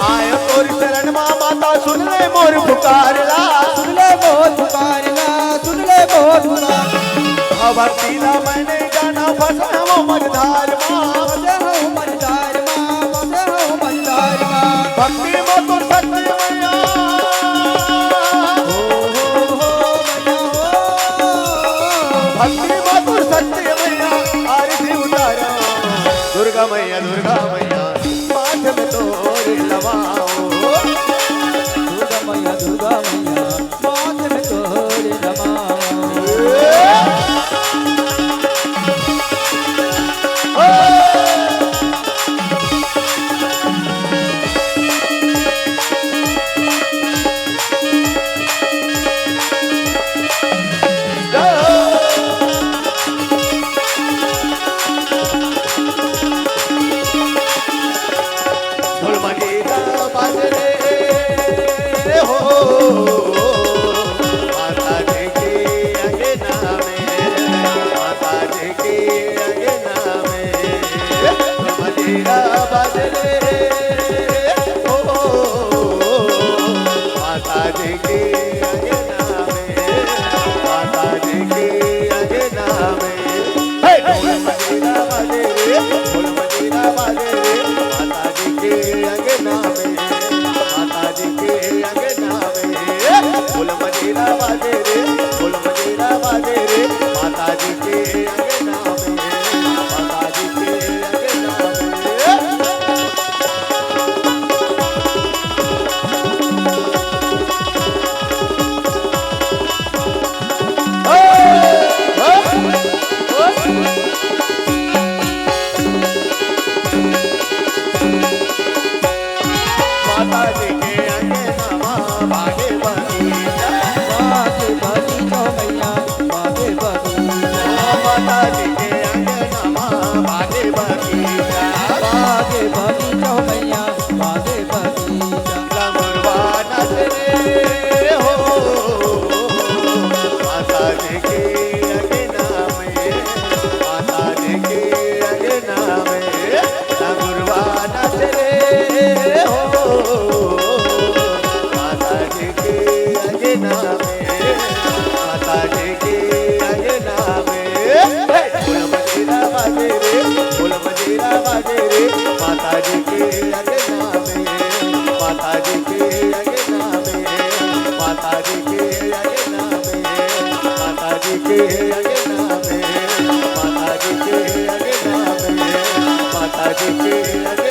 आयो तोर शरण मां माता सुन ले मोर पुकारला, सुन ले मोर पुकारला, सुन ले मोर पुकार। भक्ति ला मैंने जाना फंसे वो मझधार मां, फंसे हो मझधार मां, फंसे हो मझधार मां। भक्ति में तो सत्य मैया भक्ति में तो सत्य मैया आरती उतारा। दुर्गा मैया माथ में तोर लवाओ, दुर्गा मैया माथ में तोर लवाओ। माता जी के